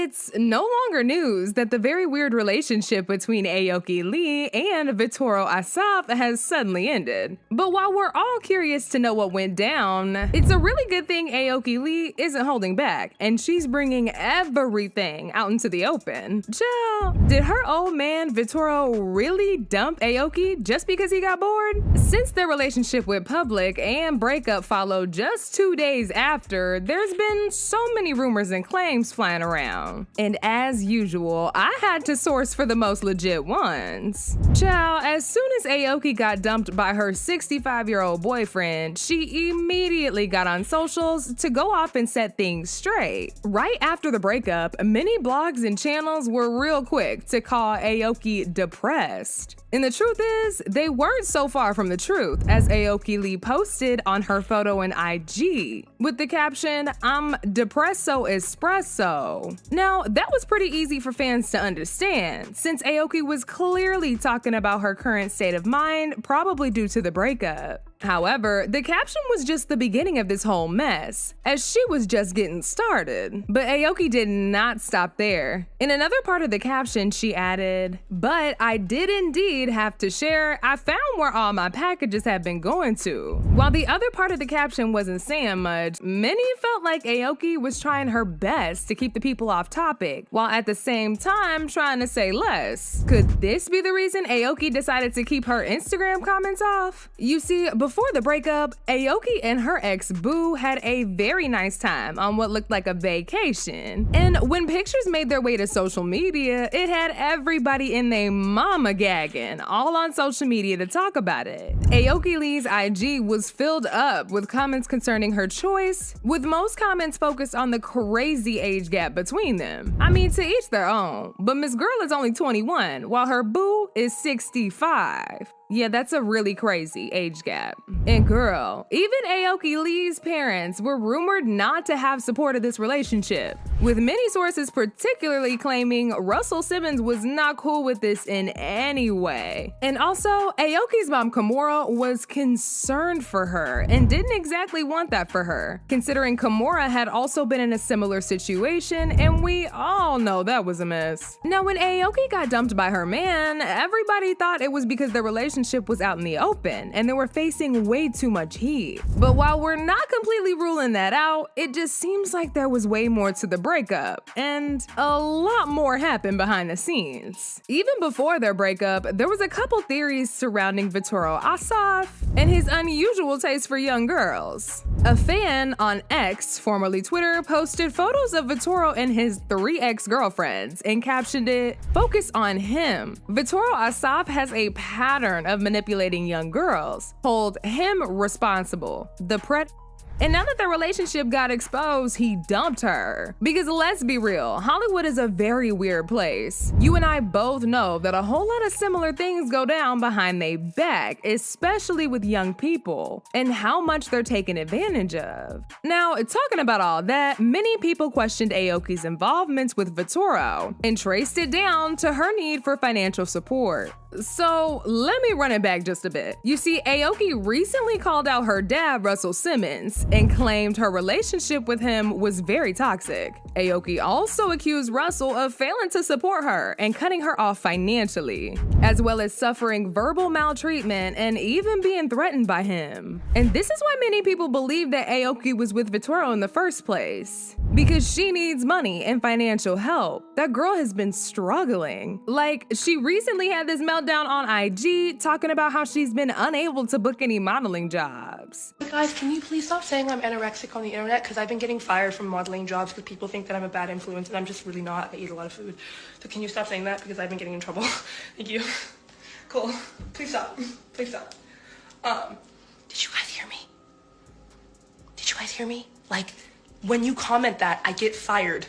It's no longer news that the very weird relationship between Aoki Lee and Vittorio Assaf has suddenly ended. But while we're all curious to know what went down, it's a really good thing Aoki Lee isn't holding back, and she's bringing everything out into the open. Chill, did her old man Vittorio really dump Aoki just because he got bored? Since their relationship went public and breakup followed just 2 days after, there's been so many rumors and claims flying around. And as usual, I had to source for the most legit ones. Child, as soon as Aoki got dumped by her 65-year-old boyfriend, she immediately got on socials to go off and set things straight. Right after the breakup, many blogs and channels were real quick to call Aoki depressed. And the truth is, they weren't so far from the truth, as Aoki Lee posted on her photo in IG with the caption, "I'm depresso espresso." Now, that was pretty easy for fans to understand, since Aoki was clearly talking about her current state of mind, probably due to the breakup. However, the caption was just the beginning of this whole mess, as she was just getting started. But Aoki did not stop there. In another part of the caption, she added, "But I did indeed have to share, I found where all my packages have been going to." While the other part of the caption wasn't saying much, many felt like Aoki was trying her best to keep the people off topic, while at the same time trying to say less. Could this be the reason Aoki decided to keep her Instagram comments off? You see, before the breakup, Aoki and her ex Boo had a very nice time on what looked like a vacation. And when pictures made their way to social media, it had everybody in their mama gagging, all on social media to talk about it. Aoki Lee's IG was filled up with comments concerning her choice, with most comments focused on the crazy age gap between them. I mean, to each their own, but Miss Girl is only 21, while her boo is 65. Yeah, that's a really crazy age gap. And girl, even Aoki Lee's parents were rumored not to have support of this relationship, with many sources particularly claiming Russell Simmons was not cool with this in any way. And also, Aoki's mom Kimura was concerned for her and didn't exactly want that for her, considering Kimura had also been in a similar situation, and we all know that was a mess. Now, when Aoki got dumped by her man, everybody thought it was because their relationship was out in the open and they were facing way too much heat. But while we're not completely ruling that out, it just seems like there was way more to the breakup, and a lot more happened behind the scenes. Even before their breakup, there was a couple theories surrounding Vittorio Assaf and his unusual taste for young girls. A fan on X, formerly Twitter, posted photos of Vittorio and his 3 ex-girlfriends and captioned it, "Focus on him. Vittorio Assaf has a pattern of manipulating young girls. Hold him responsible. And now that their relationship got exposed, he dumped her. Because let's be real, Hollywood is a very weird place. You and I both know that a whole lot of similar things go down behind their back, especially with young people, and how much they're taken advantage of. Now, talking about all that, many people questioned Aoki's involvements with Vittorio and traced it down to her need for financial support. So let me run it back just a bit. You see, Aoki recently called out her dad, Russell Simmons, and claimed her relationship with him was very toxic. Aoki also accused Russell of failing to support her and cutting her off financially, as well as suffering verbal maltreatment and even being threatened by him. And this is why many people believe that Aoki was with Vittorio in the first place, because she needs money and financial help. That girl has been struggling. Like, she recently had this meltdown on IG talking about how she's been unable to book any modeling jobs. Guys, can you please stop saying I'm anorexic on the internet? Because I've been getting fired from modeling jobs because people think that I'm a bad influence, and I'm just really not. I eat a lot of food. So can you stop saying that? Because I've been getting in trouble. Thank you. Cool. Please stop. Please stop. Did you guys hear me? Did you guys hear me? Like, when you comment that, I get fired.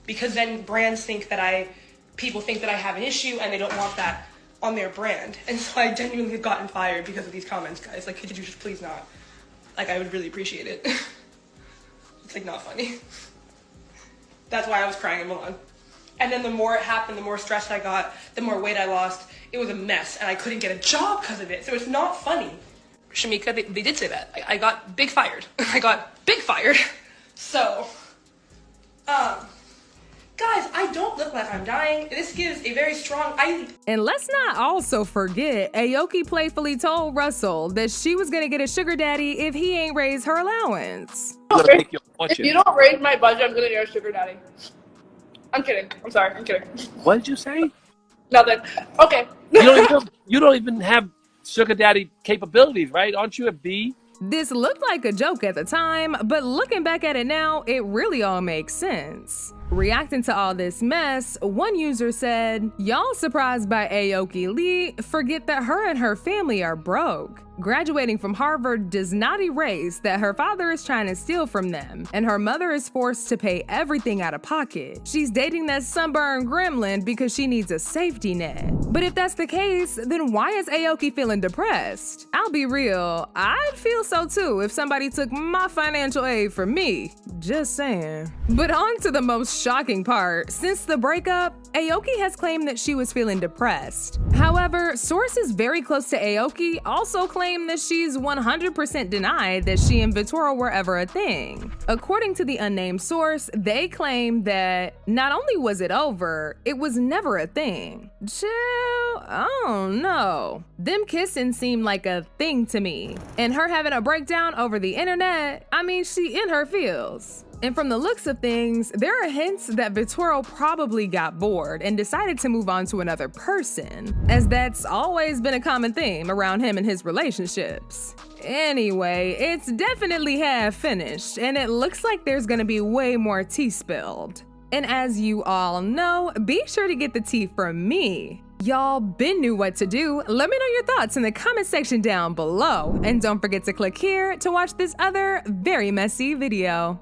Because then brands think that people think that I have an issue and they don't want that on their brand. And so I genuinely have gotten fired because of these comments, guys. Like, could you just please not? Like, I would really appreciate it. It's like not funny. That's why I was crying in Milan. And then the more it happened, the more stressed I got, the more weight I lost. It was a mess and I couldn't get a job because of it. So it's not funny. Shamika, they did say that. I got big fired. I got big fired. So Guys, I don't look like I'm dying. This gives a very strong. And let's not also forget, Aoki playfully told Russell that she was gonna get a sugar daddy if he ain't raised her allowance. If you don't raise my budget, I'm gonna get a sugar daddy. I'm kidding. I'm sorry. I'm kidding. What did you say? Nothing. Okay. You don't even have sugar daddy capabilities, right? Aren't you a B? This looked like a joke at the time, but looking back at it now, it really all makes sense. Reacting to all this mess, one user said, "Y'all surprised by Aoki Lee? Forget that her and her family are broke. Graduating from Harvard does not erase that her father is trying to steal from them, and her mother is forced to pay everything out of pocket. She's dating that sunburned gremlin because she needs a safety net. But if that's the case, then why is Aoki feeling depressed? I'll be real, I'd feel so too if somebody took my financial aid from me. Just saying." But on to the most shocking part. Since the breakup, Aoki has claimed that she was feeling depressed. However, sources very close to Aoki also claim that she's 100% denied that she and Vittorio were ever a thing. According to the unnamed source, they claim that not only was it over, it was never a thing. Chill, I don't know. Them kissing seemed like a thing to me. And her having a breakdown over the internet, I mean, she in her feels. And from the looks of things, there are hints that Vittorio probably got bored and decided to move on to another person, as that's always been a common theme around him and his relationships. Anyway, it's definitely half finished, and it looks like there's gonna be way more tea spilled. And as you all know, be sure to get the tea from me. Y'all been knew what to do. Let me know your thoughts in the comment section down below. And don't forget to click here to watch this other very messy video.